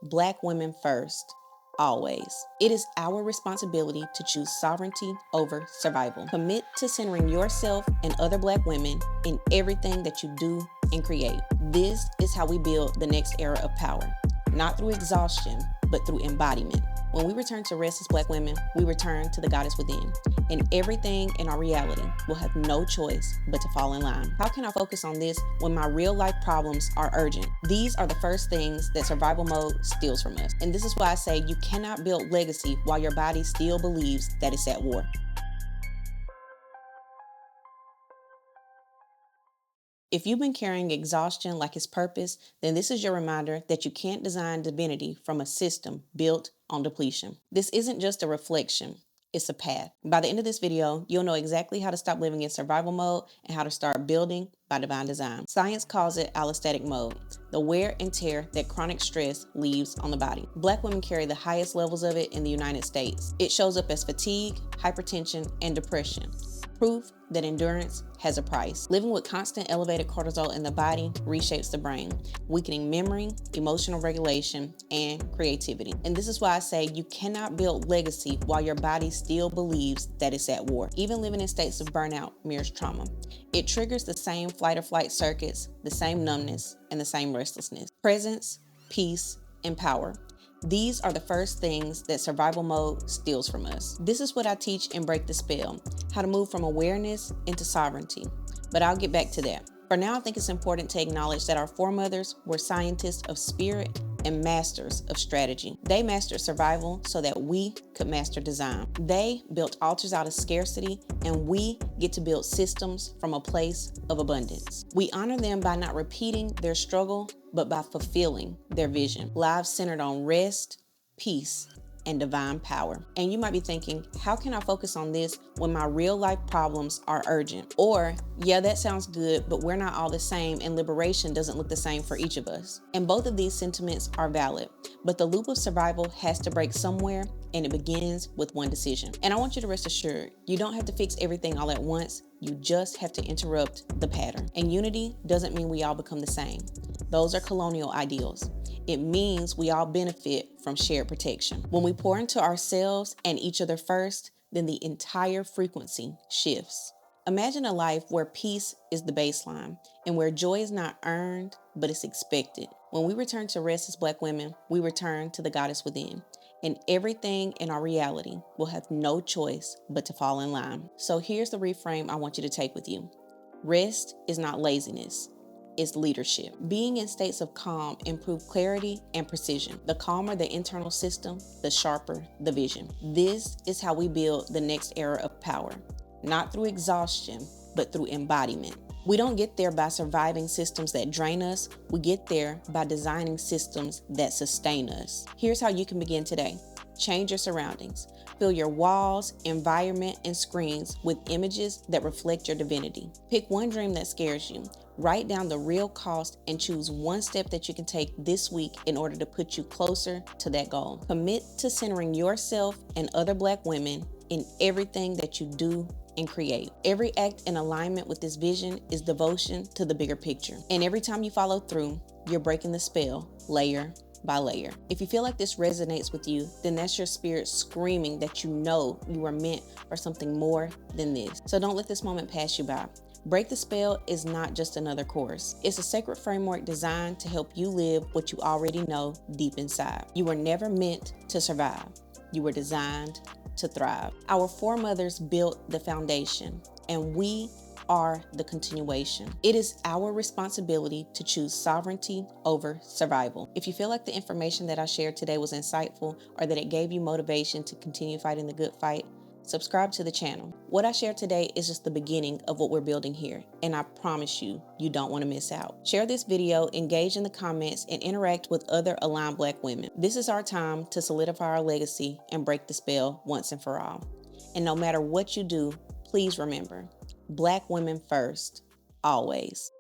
Black women first, always. It is our responsibility to choose sovereignty over survival. Commit to centering yourself and other Black women in everything that you do and create. This is how we build the next era of power, not through exhaustion, but through embodiment. When we return to rest as Black women, we return to the goddess within, and everything in our reality will have no choice but to fall in line. How can I focus on this when my real life problems are urgent? These are the first things that survival mode steals from us. And this is why I say you cannot build legacy while your body still believes that it's at war. If you've been carrying exhaustion like its purpose, then this is your reminder that you can't design divinity from a system built on depletion. This isn't just a reflection, it's a path. By the end of this video, you'll know exactly how to stop living in survival mode and how to start building by divine design. Science calls it allostatic mode, the wear and tear that chronic stress leaves on the body. Black women carry the highest levels of it in the United States. It shows up as fatigue, hypertension, and depression. Proof that endurance has a price. Living with constant elevated cortisol in the body reshapes the brain, weakening memory, emotional regulation, and creativity. And this is why I say you cannot build legacy while your body still believes that it's at war. Even living in states of burnout mirrors trauma. It triggers the same flight or flight circuits, the same numbness, and the same restlessness. Presence, peace, and power. These are the first things that survival mode steals from us. This is what I teach in Break the Spell, how to move from awareness into sovereignty. But I'll get back to that. For now, I think it's important to acknowledge that our foremothers were scientists of spirit and masters of strategy. They mastered survival so that we could master design. They built altars out of scarcity, and we get to build systems from a place of abundance. We honor them by not repeating their struggle, but by fulfilling their vision. Lives centered on rest, peace, and divine power. And you might be thinking, how can I focus on this when my real life problems are urgent? Or, yeah, that sounds good, but we're not all the same and liberation doesn't look the same for each of us. And both of these sentiments are valid, but the loop of survival has to break somewhere, and it begins with one decision. And I want you to rest assured, you don't have to fix everything all at once. You just have to interrupt the pattern. And unity doesn't mean we all become the same. Those are colonial ideals. It means we all benefit from shared protection. When we pour into ourselves and each other first, then the entire frequency shifts. Imagine a life where peace is the baseline and where joy is not earned, but it's expected. When we return to rest as Black women, we return to the goddess within, and everything in our reality will have no choice but to fall in line. So here's the reframe I want you to take with you. Rest is not laziness. Is leadership. Being in states of calm improve clarity and precision. The calmer the internal system, the sharper the vision. This is how we build the next era of power, not through exhaustion, but through embodiment. We don't get there by surviving systems that drain us. We get there by designing systems that sustain us. Here's how you can begin today. Change your surroundings. Fill your walls, environment, and screens with images that reflect your divinity. Pick one dream that scares you. Write down the real cost and choose one step that you can take this week in order to put you closer to that goal. Commit to centering yourself and other Black women in everything that you do and create. Every act in alignment with this vision is devotion to the bigger picture. And every time you follow through, you're breaking the spell layer by layer. If you feel like this resonates with you, then that's your spirit screaming that you know you are meant for something more than this. So don't let this moment pass you by. Break the Spell is not just another course. It's a sacred framework designed to help you live what you already know deep inside. You were never meant to survive. You were designed to thrive. Our foremothers built the foundation, and we are the continuation. It is our responsibility to choose sovereignty over survival. If you feel like the information that I shared today was insightful or that it gave you motivation to continue fighting the good fight, subscribe to the channel. What I shared today is just the beginning of what we're building here, and I promise you, you don't want to miss out. Share this video, engage in the comments, and interact with other aligned Black women. This is our time to solidify our legacy and break the spell once and for all. And no matter what you do, please remember, Black women first, always.